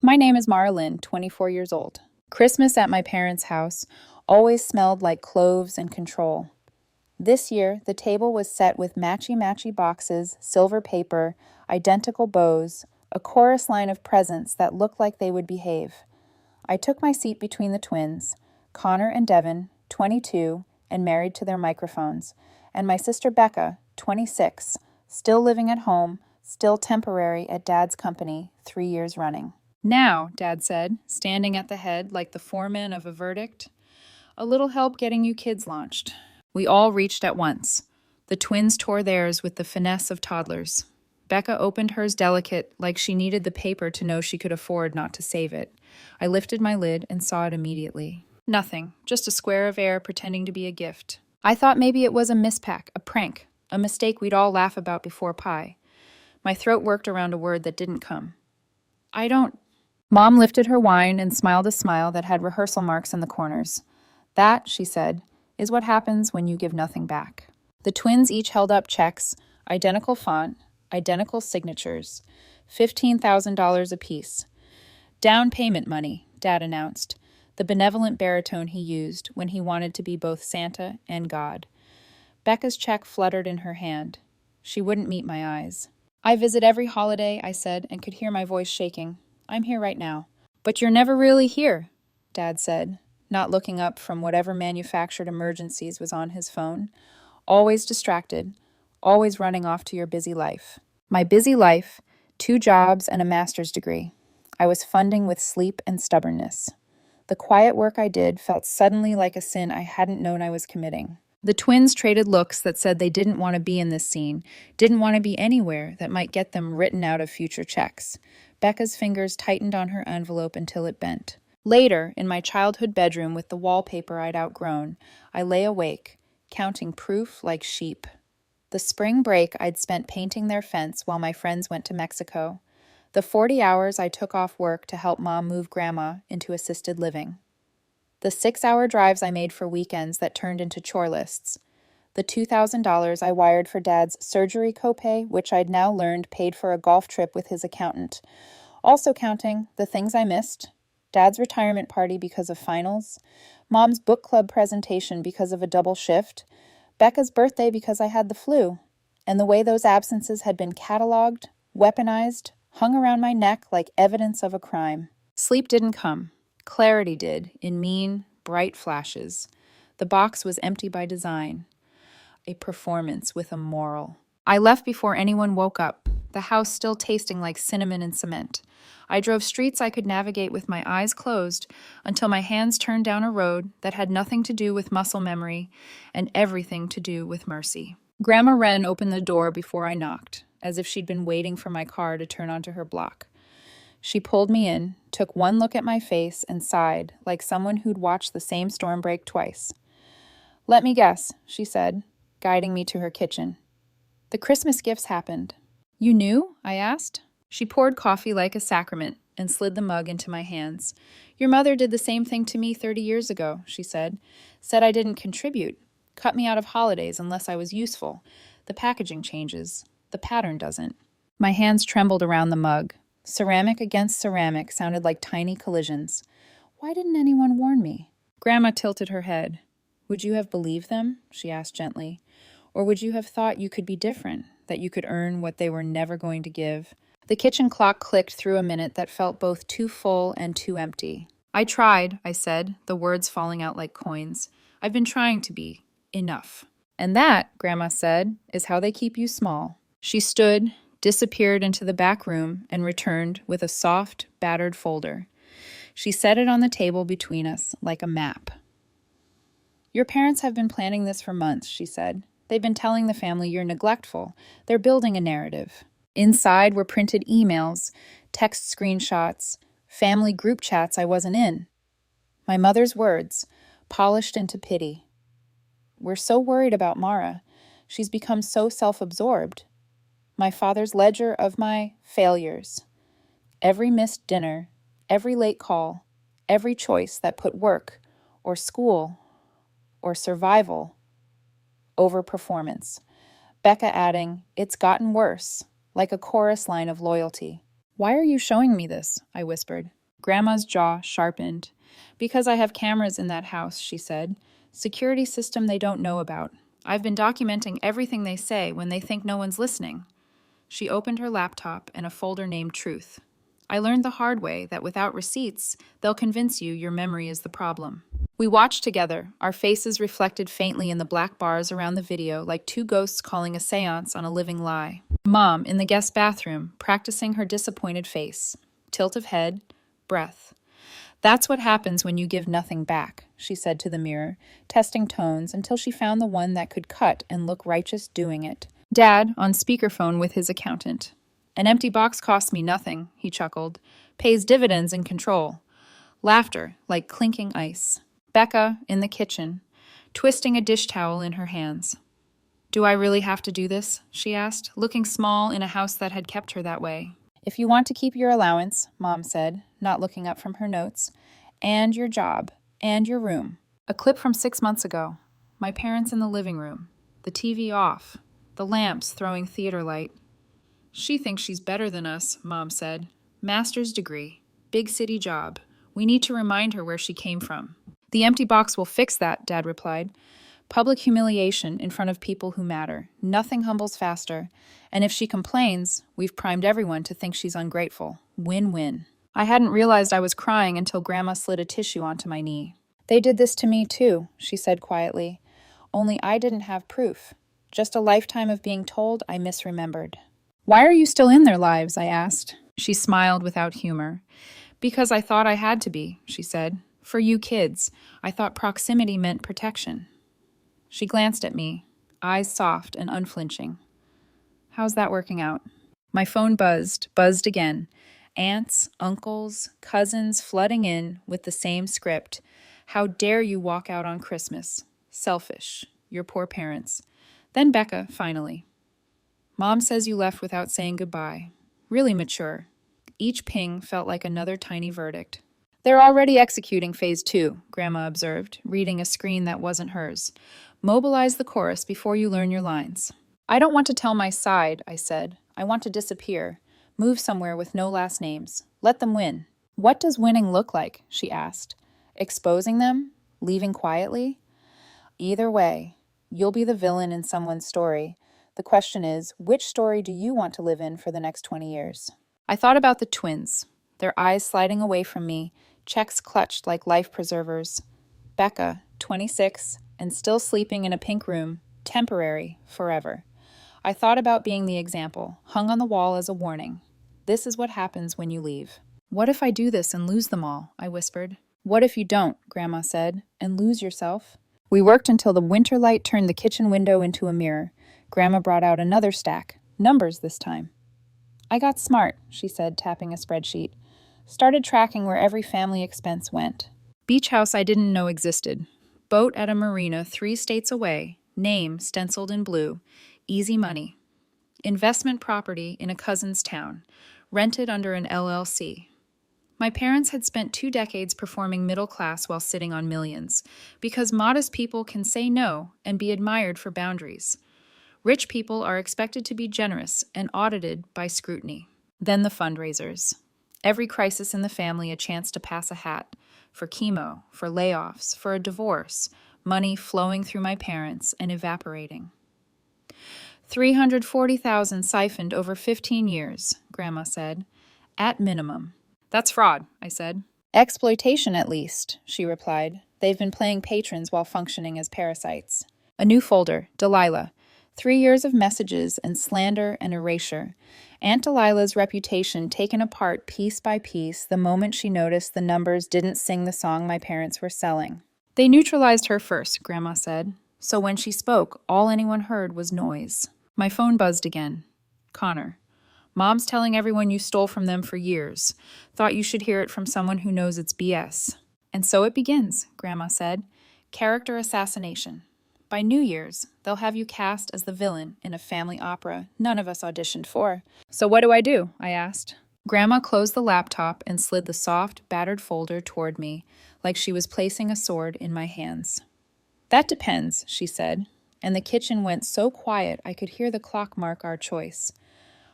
My name is Mara Lynn, 24 years old. Christmas at my parents' house always smelled like cloves and control. This year, the table was set with matchy-matchy boxes, silver paper, identical bows, a chorus line of presents that looked like they would behave. I took my seat between the twins, Connor and Devin, 22, and married to their microphones, and my sister Becca, 26, still living at home, still temporary at Dad's company, 3 years running. Now, Dad said, standing at the head like the foreman of a verdict, a little help getting you kids launched. We all reached at once. The twins tore theirs with the finesse of toddlers. Becca opened hers delicate, like she needed the paper to know she could afford not to save it. I lifted my lid and saw it immediately. Nothing, just a square of air pretending to be a gift. I thought maybe it was a mispack, a prank, a mistake we'd all laugh about before pie. My throat worked around a word that didn't come. I don't... Mom lifted her wine and smiled a smile that had rehearsal marks in the corners. That, she said, is what happens when you give nothing back. The twins each held up checks, identical font, identical signatures, $15,000 apiece. Down payment money, Dad announced, the benevolent baritone he used when he wanted to be both Santa and God. Becca's check fluttered in her hand. She wouldn't meet my eyes. I visit every holiday, I said, and could hear my voice shaking. I'm here right now. But you're never really here, Dad said, not looking up from whatever manufactured emergencies was on his phone. Always distracted, always running off to your busy life. My busy life, 2 jobs and a master's degree. I was funding with sleep and stubbornness. The quiet work I did felt suddenly like a sin I hadn't known I was committing. The twins traded looks that said they didn't want to be in this scene, didn't want to be anywhere that might get them written out of future checks. Becca's fingers tightened on her envelope until it bent. Later, in my childhood bedroom with the wallpaper I'd outgrown, I lay awake, counting proof like sheep. The spring break I'd spent painting their fence while my friends went to Mexico. The 40 hours I took off work to help Mom move Grandma into assisted living. The 6-hour drives I made for weekends that turned into chore lists. The $2,000 I wired for Dad's surgery copay, which I'd now learned paid for a golf trip with his accountant. Also counting the things I missed, Dad's retirement party because of finals, Mom's book club presentation because of a double shift, Becca's birthday because I had the flu, and the way those absences had been cataloged, weaponized, hung around my neck like evidence of a crime. Sleep didn't come. Clarity did, in mean, bright flashes. The box was empty by design. A performance with a moral. I left before anyone woke up, the house still tasting like cinnamon and cement. I drove streets I could navigate with my eyes closed until my hands turned down a road that had nothing to do with muscle memory and everything to do with mercy. Grandma Wren opened the door before I knocked, as if she'd been waiting for my car to turn onto her block. She pulled me in, took one look at my face, and sighed, like someone who'd watched the same storm break twice. "Let me guess," she said, guiding me to her kitchen. "The Christmas gifts happened." "You knew?" I asked. She poured coffee like a sacrament and slid the mug into my hands. "Your mother did the same thing to me 30 years ago," she said. "Said I didn't contribute. Cut me out of holidays unless I was useful. The packaging changes. The pattern doesn't." My hands trembled around the mug. Ceramic against ceramic sounded like tiny collisions. Why didn't anyone warn me? Grandma tilted her head. "Would you have believed them?" she asked gently. "Or would you have thought you could be different, that you could earn what they were never going to give?" The kitchen clock clicked through a minute that felt both too full and too empty. "I tried," I said, the words falling out like coins. "I've been trying to be. Enough." "And that," Grandma said, "is how they keep you small." She stood, disappeared into the back room, and returned with a soft, battered folder. She set it on the table between us like a map. "Your parents have been planning this for months," she said. "They've been telling the family you're neglectful. They're building a narrative." Inside were printed emails, text screenshots, family group chats I wasn't in. My mother's words, polished into pity. "We're so worried about Mara. She's become so self-absorbed." My father's ledger of my failures. Every missed dinner, every late call, every choice that put work or school or survival over performance. Becca adding, "It's gotten worse," like a chorus line of loyalty. "Why are you showing me this?" I whispered. Grandma's jaw sharpened. Because I have cameras in that house, she said. Security system they don't know about. I've been documenting everything they say when they think no one's listening. She opened her laptop and a folder named Truth. I learned the hard way that without receipts, they'll convince you your memory is the problem. We watched together, our faces reflected faintly in the black bars around the video like two ghosts calling a seance on a living lie. Mom, in the guest bathroom, practicing her disappointed face. Tilt of head, breath. That's what happens when you give nothing back, she said to the mirror, testing tones until she found the one that could cut and look righteous doing it. Dad, on speakerphone with his accountant. An empty box costs me nothing, he chuckled. Pays dividends in control. Laughter, like clinking ice. Becca, in the kitchen, twisting a dish towel in her hands. Do I really have to do this? She asked, looking small in a house that had kept her that way. If you want to keep your allowance, Mom said, not looking up from her notes, and your job, and your room. A clip from 6 months ago. My parents in the living room. The TV off. The lamps throwing theater light. She thinks she's better than us, Mom said. Master's degree. Big city job. We need to remind her where she came from. The empty box will fix that, Dad replied. Public humiliation in front of people who matter. Nothing humbles faster. And if she complains, we've primed everyone to think she's ungrateful. Win-win. I hadn't realized I was crying until Grandma slid a tissue onto my knee. They did this to me too, she said quietly. Only I didn't have proof. Just a lifetime of being told I misremembered. Why are you still in their lives? I asked. She smiled without humor. Because I thought I had to be, she said. For you kids, I thought proximity meant protection. She glanced at me, eyes soft and unflinching. How's that working out? My phone buzzed again. Aunts, uncles, cousins flooding in with the same script. How dare you walk out on Christmas? Selfish. Your poor parents. Then Becca, finally. Mom says you left without saying goodbye. Really mature. Each ping felt like another tiny verdict. They're already executing phase 2, Grandma observed, reading a screen that wasn't hers. Mobilize the chorus before you learn your lines. I don't want to tell my side, I said. I want to disappear. Move somewhere with no last names. Let them win. What does winning look like? She asked. Exposing them? Leaving quietly? Either way, you'll be the villain in someone's story. The question is, which story do you want to live in for the next 20 years? I thought about the twins, their eyes sliding away from me, checks clutched like life preservers. Becca, 26, and still sleeping in a pink room, temporary, forever. I thought about being the example, hung on the wall as a warning. This is what happens when you leave. What if I do this and lose them all? I whispered. What if you don't, Grandma said, and lose yourself? We worked until the winter light turned the kitchen window into a mirror. Grandma brought out another stack, numbers this time. I got smart, she said, tapping a spreadsheet. Started tracking where every family expense went. Beach house I didn't know existed. Boat at a marina 3 states away. Name stenciled in blue. Easy money. Investment property in a cousin's town. Rented under an LLC. My parents had spent 2 decades performing middle class while sitting on millions, because modest people can say no and be admired for boundaries. Rich people are expected to be generous and audited by scrutiny. Then the fundraisers. Every crisis in the family a chance to pass a hat. For chemo, for layoffs, for a divorce. Money flowing through my parents and evaporating. $340,000 siphoned over 15 years, Grandma said. At minimum. That's fraud, I said. Exploitation, at least, she replied. They've been playing patrons while functioning as parasites. A new folder, Delilah. 3 years of messages and slander and erasure. Aunt Delilah's reputation taken apart piece by piece the moment she noticed the numbers didn't sing the song my parents were selling. They neutralized her first, Grandma said. So when she spoke, all anyone heard was noise. My phone buzzed again. Connor. Mom's telling everyone you stole from them for years. Thought you should hear it from someone who knows it's BS. And so it begins, Grandma said. Character assassination. By New Year's, they'll have you cast as the villain in a family opera none of us auditioned for. So what do? I asked. Grandma closed the laptop and slid the soft, battered folder toward me, like she was placing a sword in my hands. That depends, she said, and the kitchen went so quiet I could hear the clock mark our choice.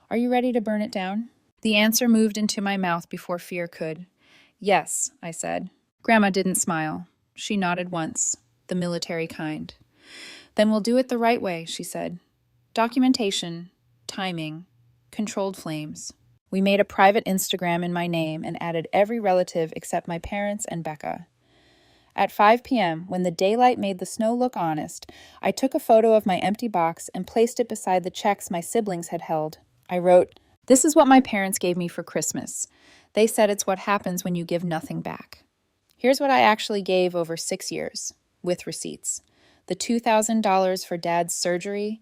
Are you ready to burn it down? The answer moved into my mouth before fear could. Yes, I said. Grandma didn't smile. She nodded once, the military kind. Then we'll do it the right way, she said. Documentation, timing, controlled flames. We made a private Instagram in my name and added every relative except my parents and Becca. At 5 p.m., when the daylight made the snow look honest, I took a photo of my empty box and placed it beside the checks my siblings had held. I wrote, "This is what my parents gave me for Christmas. They said it's what happens when you give nothing back." Here's what I actually gave over 6 years, with receipts. The $2,000 for Dad's surgery,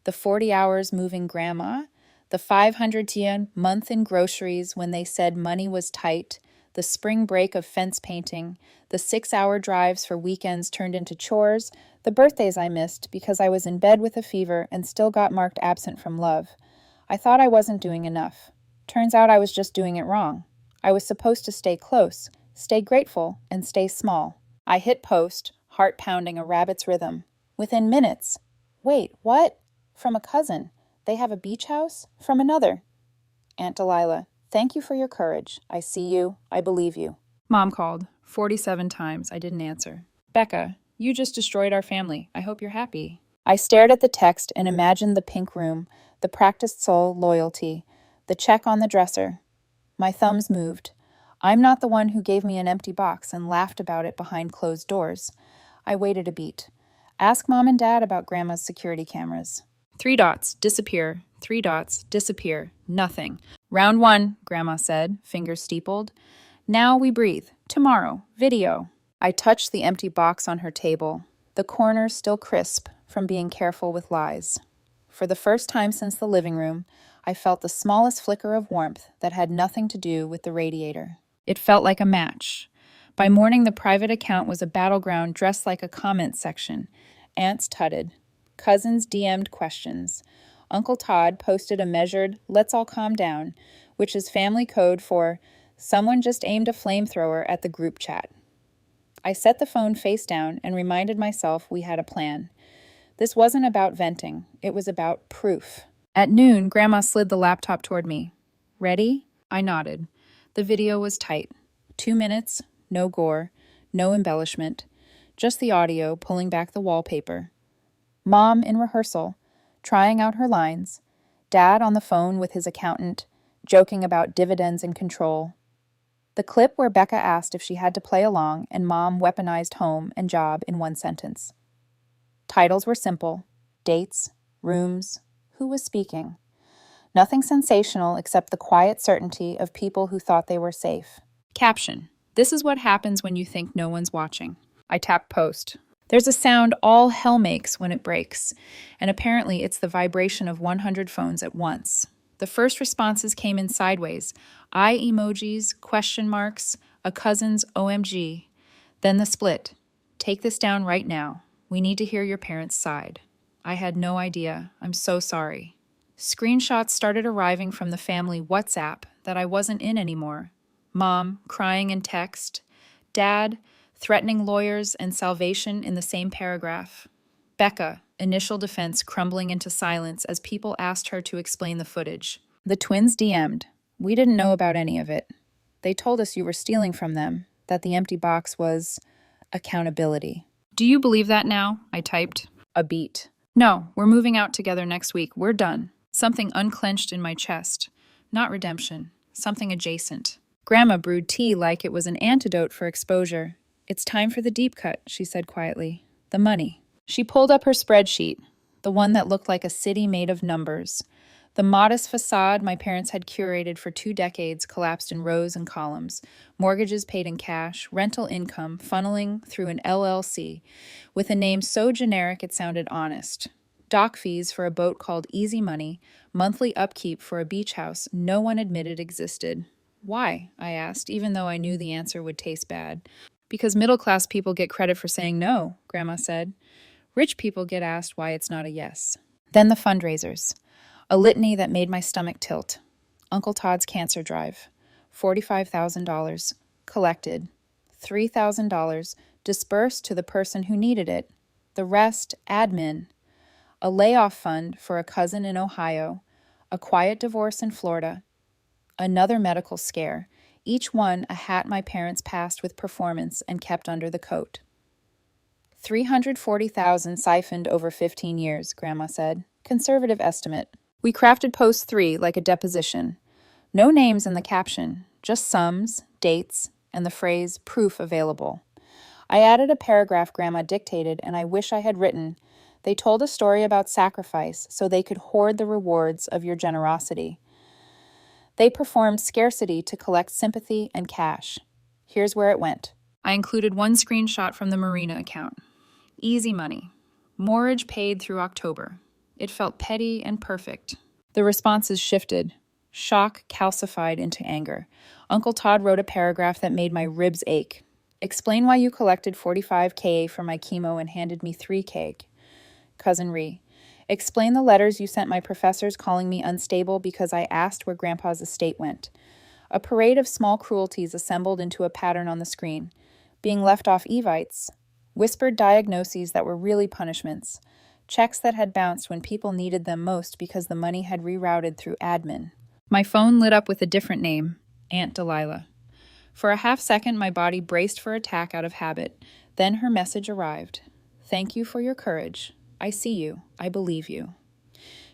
the 40 hours moving Grandma, the 500 yen month in groceries when they said money was tight, the spring break of fence painting, the 6-hour drives for weekends turned into chores, the birthdays I missed because I was in bed with a fever and still got marked absent from love. I thought I wasn't doing enough. Turns out I was just doing it wrong. I was supposed to stay close, stay grateful, and stay small. I hit post, heart pounding a rabbit's rhythm. Within minutes. Wait, what? From a cousin. They have a beach house? From another. Aunt Delilah, thank you for your courage. I see you. I believe you. Mom called. 47 times. I didn't answer. Becca, you just destroyed our family. I hope you're happy. I stared at the text and imagined the pink room, the practiced soul loyalty, the check on the dresser. My thumbs moved. I'm not the one who gave me an empty box and laughed about it behind closed doors. I waited a beat. Ask Mom and Dad about Grandma's security cameras. 3 dots, disappear. 3 dots, disappear. Nothing. Round 1, Grandma said, fingers steepled. Now we breathe. Tomorrow. Video. I touched the empty box on her table, the corners still crisp from being careful with lies. For the first time since the living room, I felt the smallest flicker of warmth that had nothing to do with the radiator. It felt like a match. By morning, the private account was a battleground dressed like a comment section. Aunts tutted. Cousins DM'd questions. Uncle Todd posted a measured, "Let's all calm down," which is family code for someone just aimed a flamethrower at the group chat. I set the phone face down and reminded myself we had a plan. This wasn't about venting. It was about proof. At noon, Grandma slid the laptop toward me. Ready? I nodded. The video was tight. 2 minutes, no gore, no embellishment, just the audio pulling back the wallpaper. Mom in rehearsal, trying out her lines. Dad on the phone with his accountant, joking about dividends and control. The clip where Becca asked if she had to play along and Mom weaponized home and job in one sentence. Titles were simple. Dates, rooms, who was speaking. Nothing sensational except the quiet certainty of people who thought they were safe. Caption: This is what happens when you think no one's watching. I tapped post. There's a sound all hell makes when it breaks, and apparently it's the vibration of 100 phones at once. The first responses came in sideways. Eye emojis, question marks, a cousin's OMG. Then the split. Take this down right now. We need to hear your parents' side. I had no idea. I'm so sorry. Screenshots started arriving from the family WhatsApp that I wasn't in anymore. Mom crying in text. Dad threatening lawyers and salvation in the same paragraph. Becca, initial defense crumbling into silence as people asked her to explain the footage. The twins DM'd. We didn't know about any of it. They told us you were stealing from them, that the empty box was accountability. Do you believe that now? I typed. A beat. No, we're moving out together next week. We're done. Something unclenched in my chest. Not redemption. Something adjacent. Grandma brewed tea like it was an antidote for exposure. It's time for the deep cut, she said quietly. The money. She pulled up her spreadsheet, the one that looked like a city made of numbers. The modest facade my parents had curated for 2 decades collapsed in rows and columns, mortgages paid in cash, rental income funneling through an LLC, with a name so generic it sounded honest. Dock fees for a boat called Easy Money, monthly upkeep for a beach house no one admitted existed. Why? I asked, even though I knew the answer would taste bad. Because middle-class people get credit for saying no, Grandma said. Rich people get asked why it's not a yes. Then the fundraisers. A litany that made my stomach tilt. Uncle Todd's cancer drive. $45,000. Collected. $3,000 dispersed to the person who needed it. The rest, admin. A layoff fund for a cousin in Ohio. A quiet divorce in Florida. Another medical scare. each one a hat my parents passed with performance and kept under the coat. 340,000 siphoned over 15 years, Grandma said. Conservative estimate. We crafted post 3 like a deposition. No names in the caption, just sums, dates, and the phrase, proof available. I added a paragraph Grandma dictated, and I wish I had written, they told a story about sacrifice so they could hoard the rewards of your generosity. They performed scarcity to collect sympathy and cash. Here's where it went. I included one screenshot from the Marina account. Easy money. Mortgage paid through October. It felt petty and perfect. The responses shifted. Shock calcified into anger. Uncle Todd wrote a paragraph that made my ribs ache. Explain why you collected $45K for my chemo and handed me $3K. Cousin Ree. Explain the letters you sent my professors calling me unstable because I asked where Grandpa's estate went. A parade of small cruelties assembled into a pattern on the screen. Being left off evites. Whispered diagnoses that were really punishments. Checks that had bounced when people needed them most because the money had rerouted through admin. My phone lit up with a different name, Aunt Delilah. For a half second, my body braced for attack out of habit. Then her message arrived. Thank you for your courage. I see you. I believe you.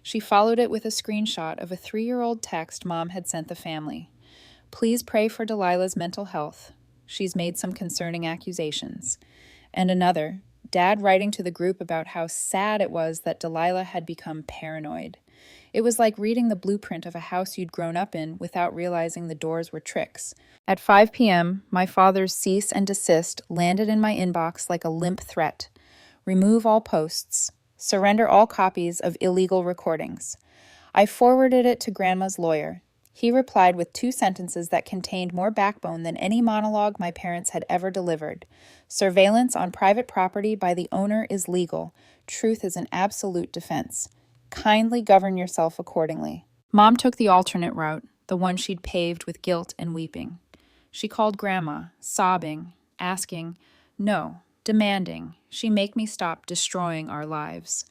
She followed it with a screenshot of a 3-year-old text Mom had sent the family. Please pray for Delilah's mental health. She's made some concerning accusations. And another, Dad writing to the group about how sad it was that Delilah had become paranoid. It was like reading the blueprint of a house you'd grown up in without realizing the doors were tricks. At 5 p.m., my father's cease and desist landed in my inbox like a limp threat. Remove all posts. Surrender all copies of illegal recordings. I forwarded it to Grandma's lawyer. He replied with 2 sentences that contained more backbone than any monologue my parents had ever delivered. Surveillance on private property by the owner is legal. Truth is an absolute defense. Kindly govern yourself accordingly. Mom took the alternate route, the one she'd paved with guilt and weeping. She called Grandma, sobbing, asking, no, demanding, she make me stop destroying our lives.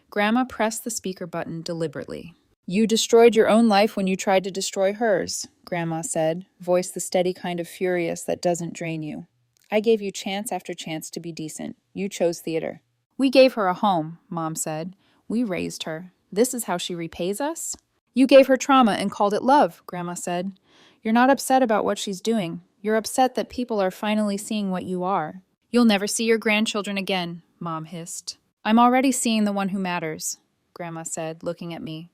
Grandma pressed the speaker button deliberately. You destroyed your own life when you tried to destroy hers, Grandma said, voice the steady kind of furious that doesn't drain you. I gave you chance after chance to be decent. You chose theater. We gave her a home, Mom said. We raised her. This is how she repays us? You gave her trauma and called it love, Grandma said. You're not upset about what she's doing. You're upset that people are finally seeing what you are. You'll never see your grandchildren again, Mom hissed. I'm already seeing the one who matters, Grandma said, looking at me.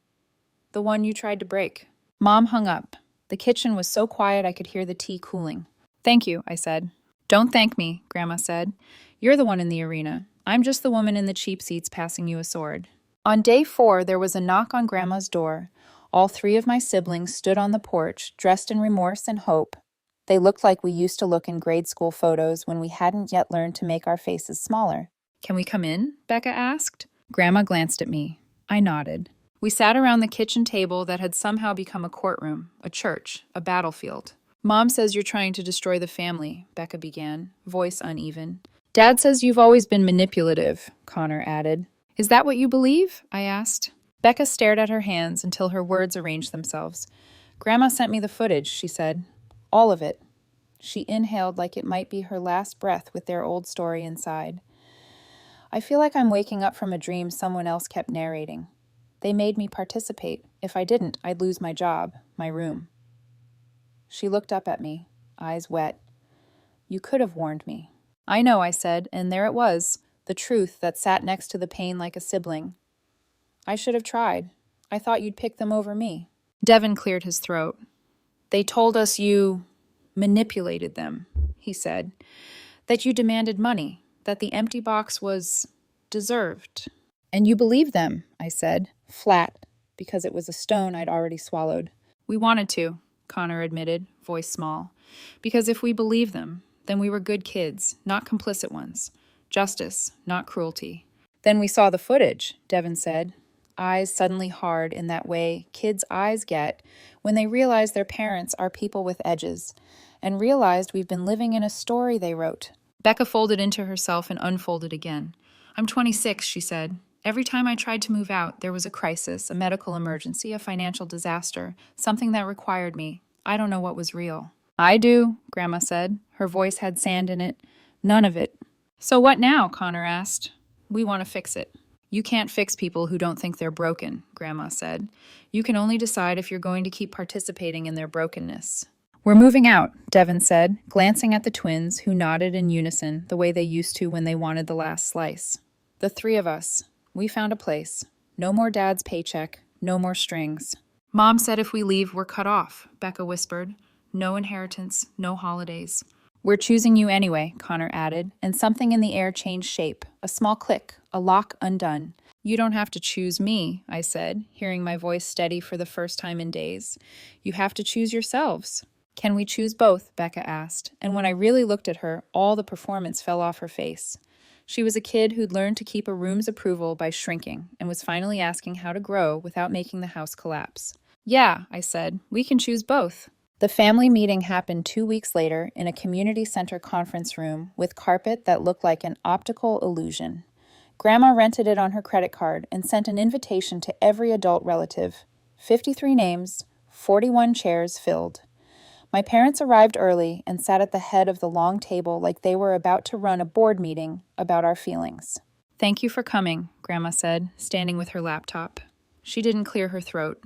The one you tried to break. Mom hung up. The kitchen was so quiet I could hear the tea cooling. Thank you, I said. Don't thank me, Grandma said. You're the one in the arena. I'm just the woman in the cheap seats passing you a sword. On day 4, there was a knock on Grandma's door. All 3 of my siblings stood on the porch, dressed in remorse and hope. They looked like we used to look in grade school photos when we hadn't yet learned to make our faces smaller. Can we come in? Becca asked. Grandma glanced at me. I nodded. We sat around the kitchen table that had somehow become a courtroom, a church, a battlefield. Mom says you're trying to destroy the family, Becca began, voice uneven. Dad says you've always been manipulative, Connor added. Is that what you believe? I asked. Becca stared at her hands until her words arranged themselves. Grandma sent me the footage, she said. All of it. She inhaled like it might be her last breath with their old story inside. I feel like I'm waking up from a dream someone else kept narrating. They made me participate. If I didn't, I'd lose my job, my room. She looked up at me, eyes wet. You could have warned me. I know, I said, and there it was, the truth that sat next to the pain like a sibling. I should have tried. I thought you'd pick them over me. Devin cleared his throat. They told us you manipulated them, he said, that you demanded money, that the empty box was deserved. And you believed them, I said, flat, because it was a stone I'd already swallowed. We wanted to, Connor admitted, voice small, because if we believed them, then we were good kids, not complicit ones. Justice, not cruelty. Then we saw the footage, Devin said, eyes suddenly hard in that way kids' eyes get when they realize their parents are people with edges, and realized we've been living in a story they wrote. Becca folded into herself and unfolded again. I'm 26, she said. Every time I tried to move out, there was a crisis, a medical emergency, a financial disaster, something that required me. I don't know what was real. I do, Grandma said. Her voice had sand in it. None of it. So what now? Connor asked. We want to fix it. You can't fix people who don't think they're broken, Grandma said. You can only decide if you're going to keep participating in their brokenness. We're moving out, Devin said, glancing at the twins, who nodded in unison the way they used to when they wanted the last slice. The three of us. We found a place. No more Dad's paycheck. No more strings. Mom said if we leave, we're cut off, Becca whispered. No inheritance, no holidays. We're choosing you anyway, Connor added, and something in the air changed shape. A small click, a lock undone. You don't have to choose me, I said, hearing my voice steady for the first time in days. You have to choose yourselves. Can we choose both? Becca asked, and when I really looked at her, all the performance fell off her face. She was a kid who'd learned to keep a room's approval by shrinking and was finally asking how to grow without making the house collapse. Yeah, I said, we can choose both. The family meeting happened 2 weeks later in a community center conference room with carpet that looked like an optical illusion. Grandma rented it on her credit card and sent an invitation to every adult relative. 53 names, 41 chairs filled. My parents arrived early and sat at the head of the long table like they were about to run a board meeting about our feelings. Thank you for coming, Grandma said, standing with her laptop. She didn't clear her throat.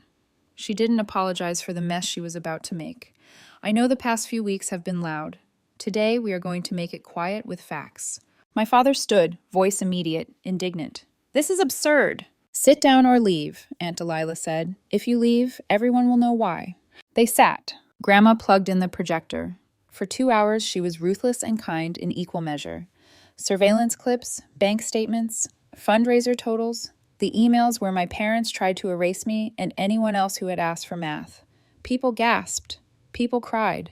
She didn't apologize for the mess she was about to make. I know the past few weeks have been loud. Today we are going to make it quiet with facts. My father stood, voice immediate, indignant. This is absurd. Sit down or leave, Aunt Delilah said. If you leave, everyone will know why. They sat. Grandma plugged in the projector. For 2 hours she was ruthless and kind in equal measure. Surveillance clips, bank statements, fundraiser totals, the emails where my parents tried to erase me and anyone else who had asked for math. People gasped. People cried.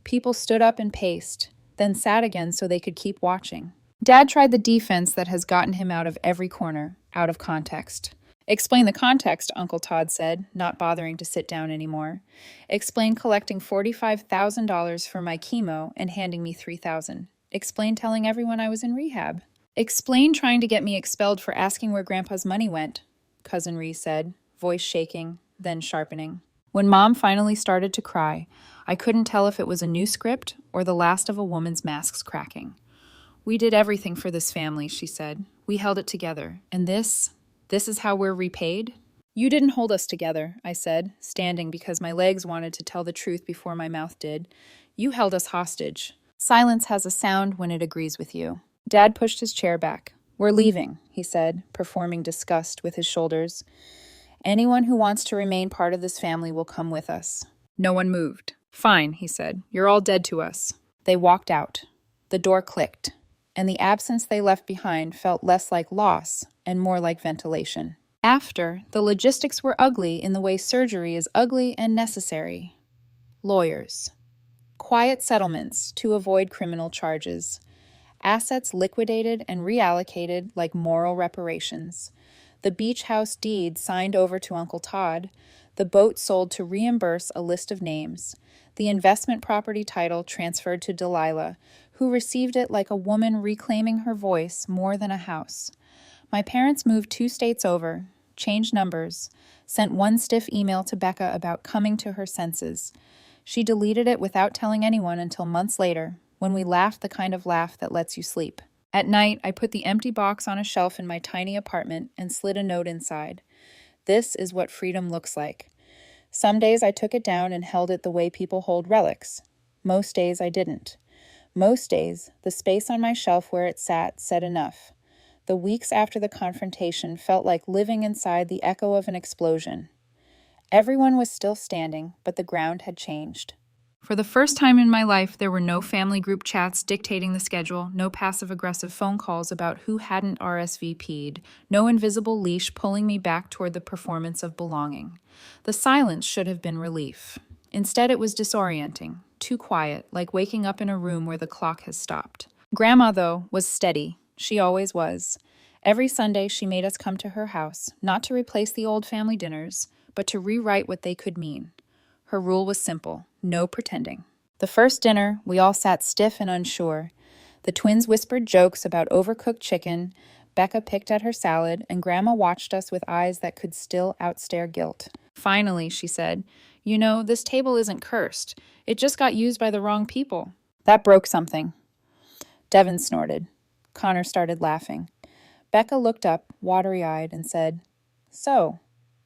People stood up and paced, then sat again so they could keep watching. Dad tried the defense that has gotten him out of every corner, out of context. Explain the context, Uncle Todd said, not bothering to sit down anymore. Explain collecting $45,000 for my chemo and handing me $3,000. Explain telling everyone I was in rehab. Explain trying to get me expelled for asking where Grandpa's money went, Cousin Ree said, voice shaking, then sharpening. When Mom finally started to cry, I couldn't tell if it was a new script or the last of a woman's masks cracking. We did everything for this family, she said. We held it together. And this is how we're repaid? You didn't hold us together, I said, standing because my legs wanted to tell the truth before my mouth did. You held us hostage. Silence has a sound when it agrees with you. Dad pushed his chair back. We're leaving, he said, performing disgust with his shoulders. Anyone who wants to remain part of this family will come with us. No one moved. Fine, he said. You're all dead to us. They walked out. The door clicked, and the absence they left behind felt less like loss and more like ventilation. After, the logistics were ugly in the way surgery is ugly and necessary. Lawyers. Quiet settlements to avoid criminal charges. Assets liquidated and reallocated like moral reparations. The beach house deed signed over to Uncle Todd. The boat sold to reimburse a list of names. The investment property title transferred to Delilah, who received it like a woman reclaiming her voice more than a house. My parents moved 2 states over, changed numbers, sent one stiff email to Becca about coming to her senses. She deleted it without telling anyone until months later, when we laughed the kind of laugh that lets you sleep. At night, I put the empty box on a shelf in my tiny apartment and slid a note inside. This is what freedom looks like. Some days I took it down and held it the way people hold relics. Most days I didn't. Most days, the space on my shelf where it sat said enough. The weeks after the confrontation felt like living inside the echo of an explosion. Everyone was still standing, but the ground had changed. For the first time in my life, there were no family group chats dictating the schedule, no passive-aggressive phone calls about who hadn't RSVP'd, no invisible leash pulling me back toward the performance of belonging. The silence should have been relief. Instead, it was disorienting, too quiet, like waking up in a room where the clock has stopped. Grandma, though, was steady. She always was. Every Sunday, she made us come to her house, not to replace the old family dinners, but to rewrite what they could mean. Her rule was simple, no pretending. The first dinner, we all sat stiff and unsure. The twins whispered jokes about overcooked chicken, Becca picked at her salad, and Grandma watched us with eyes that could still outstare guilt. Finally, she said, You know, this table isn't cursed. It just got used by the wrong people. That broke something. Devin snorted. Connor started laughing. Becca looked up, watery-eyed, and said, "So,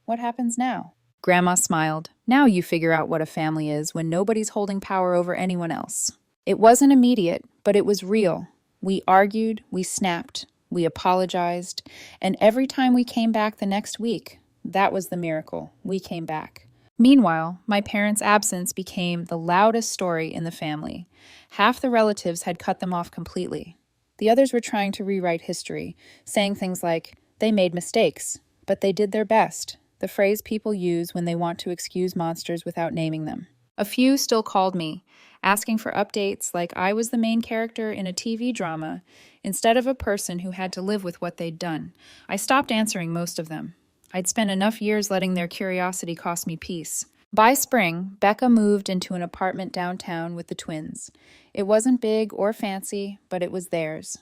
what happens now?" Grandma smiled. "Now you figure out what a family is when nobody's holding power over anyone else." It wasn't immediate, but it was real. We argued, we snapped, we apologized, and every time we came back the next week, that was the miracle. We came back. Meanwhile, my parents' absence became the loudest story in the family. Half the relatives had cut them off completely. The others were trying to rewrite history, saying things like, "They made mistakes, but they did their best," the phrase people use when they want to excuse monsters without naming them. A few still called me, asking for updates like I was the main character in a TV drama instead of a person who had to live with what they'd done. I stopped answering most of them. I'd spent enough years letting their curiosity cost me peace. By spring, Becca moved into an apartment downtown with the twins. It wasn't big or fancy, but it was theirs.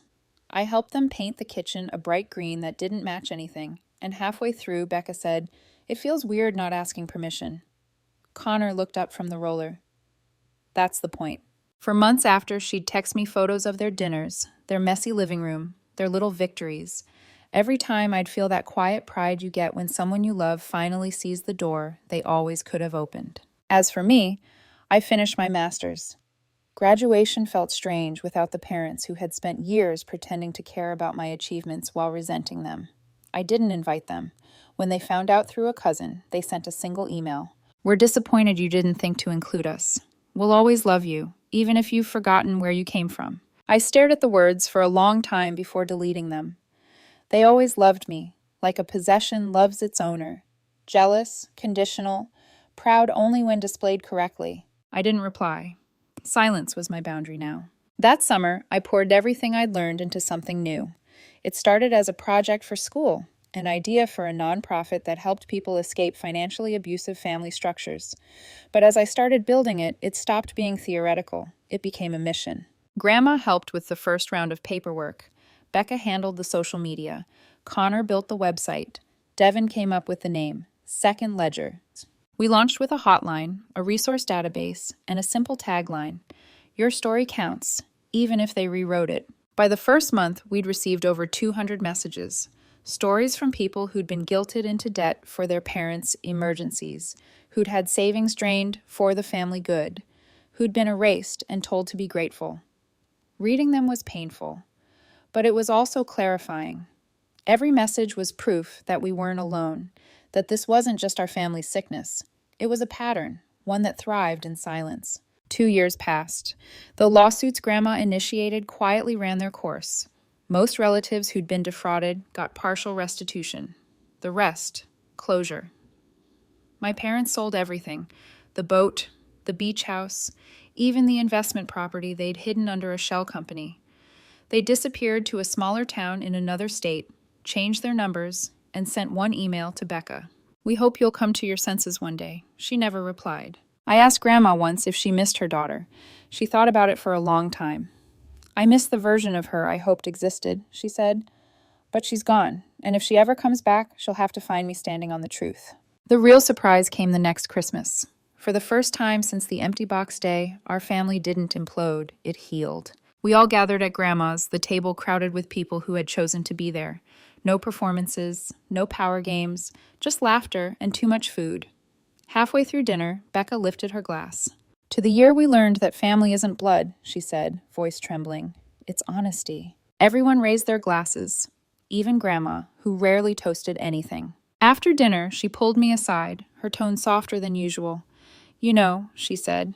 I helped them paint the kitchen a bright green that didn't match anything, and halfway through, Becca said, "It feels weird not asking permission." Connor looked up from the roller. That's the point. For months after, she'd text me photos of their dinners, their messy living room, their little victories. Every time I'd feel that quiet pride you get when someone you love finally sees the door they always could have opened. As for me, I finished my master's. Graduation felt strange without the parents who had spent years pretending to care about my achievements while resenting them. I didn't invite them. When they found out through a cousin, they sent a single email. "We're disappointed you didn't think to include us. We'll always love you, even if you've forgotten where you came from." I stared at the words for a long time before deleting them. They always loved me, like a possession loves its owner. Jealous, conditional, proud only when displayed correctly. I didn't reply. Silence was my boundary now. That summer, I poured everything I'd learned into something new. It started as a project for school, an idea for a nonprofit that helped people escape financially abusive family structures. But as I started building it, it stopped being theoretical. It became a mission. Grandma helped with the first round of paperwork. Becca handled the social media. Connor built the website. Devin came up with the name, Second Ledger. We launched with a hotline, a resource database, and a simple tagline. Your story counts, even if they rewrote it. By the first month, we'd received over 200 messages. Stories from people who'd been guilted into debt for their parents' emergencies, who'd had savings drained for the family good, who'd been erased and told to be grateful. Reading them was painful, but it was also clarifying. Every message was proof that we weren't alone, that this wasn't just our family's sickness. It was a pattern, one that thrived in silence. 2 years passed. The lawsuits Grandma initiated quietly ran their course. Most relatives who'd been defrauded got partial restitution. The rest, closure. My parents sold everything, the boat, the beach house, even the investment property they'd hidden under a shell company. They disappeared to a smaller town in another state, changed their numbers, and sent one email to Becca. "We hope you'll come to your senses one day." She never replied. I asked Grandma once if she missed her daughter. She thought about it for a long time. "I miss the version of her I hoped existed," she said. "But she's gone, and if she ever comes back, she'll have to find me standing on the truth." The real surprise came the next Christmas. For the first time since the empty box day, our family didn't implode, it healed. We all gathered at Grandma's, the table crowded with people who had chosen to be there. No performances, no power games, just laughter and too much food. Halfway through dinner, Becca lifted her glass. "To the year we learned that family isn't blood," she said, voice trembling. "It's honesty." Everyone raised their glasses, even Grandma, who rarely toasted anything. After dinner, she pulled me aside, her tone softer than usual. "You know," she said,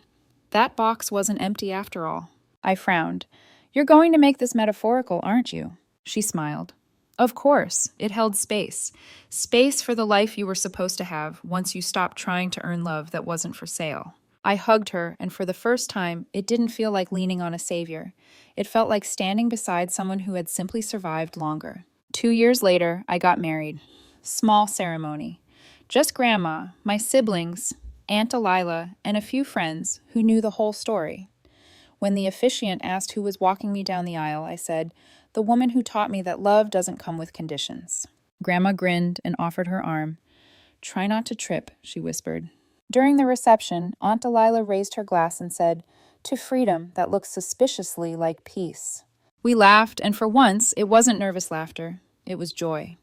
"that box wasn't empty after all." I frowned. "You're going to make this metaphorical, aren't you?" She smiled. "Of course, it held space. Space for the life you were supposed to have once you stopped trying to earn love that wasn't for sale." I hugged her, and for the first time, it didn't feel like leaning on a savior. It felt like standing beside someone who had simply survived longer. 2 years later, I got married. Small ceremony. Just Grandma, my siblings, Aunt Delilah, and a few friends who knew the whole story. When the officiant asked who was walking me down the aisle, I said, "The woman who taught me that love doesn't come with conditions." Grandma grinned and offered her arm. "Try not to trip," she whispered. During the reception, Aunt Delilah raised her glass and said, "To freedom that looks suspiciously like peace." We laughed, and for once, it wasn't nervous laughter. It was joy.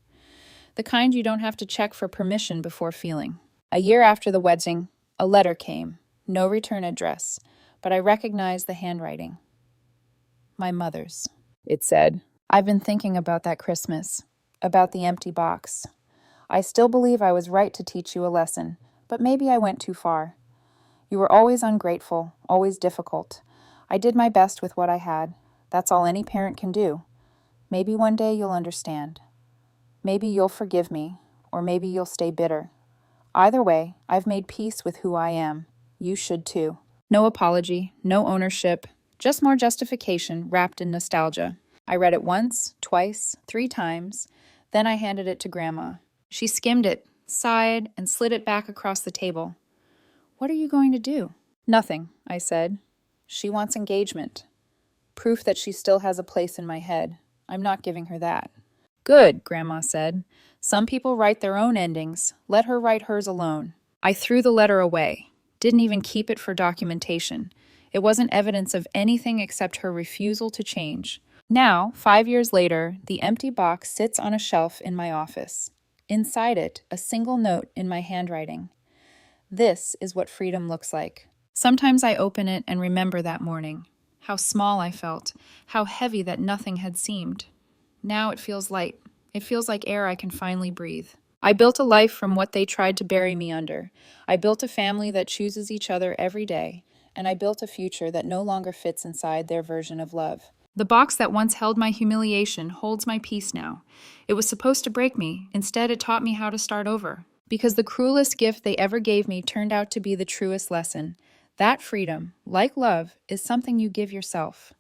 The kind you don't have to check for permission before feeling. A year after the wedding, a letter came. No return address, but I recognized the handwriting. My mother's. It said, "I've been thinking about that Christmas, about the empty box. I still believe I was right to teach you a lesson, but maybe I went too far. You were always ungrateful, always difficult. I did my best with what I had. That's all any parent can do. Maybe one day you'll understand. Maybe you'll forgive me, or maybe you'll stay bitter. Either way, I've made peace with who I am. You should too." No apology, no ownership, just more justification wrapped in nostalgia. I read it once, twice, 3 times, then I handed it to Grandma. She skimmed it, sighed, and slid it back across the table. "What are you going to do?" "Nothing," I said. "She wants engagement. Proof that she still has a place in my head. I'm not giving her that." "Good," Grandma said. "Some people write their own endings. Let her write hers alone." I threw the letter away. Didn't even keep it for documentation. It wasn't evidence of anything except her refusal to change. Now, 5 years later, the empty box sits on a shelf in my office. Inside it, a single note in my handwriting. This is what freedom looks like. Sometimes I open it and remember that morning. How small I felt, how heavy that nothing had seemed. Now it feels light. It feels like air I can finally breathe. I built a life from what they tried to bury me under. I built a family that chooses each other every day, and I built a future that no longer fits inside their version of love. The box that once held my humiliation holds my peace now. It was supposed to break me. Instead, it taught me how to start over. Because the cruelest gift they ever gave me turned out to be the truest lesson. That freedom, like love, is something you give yourself.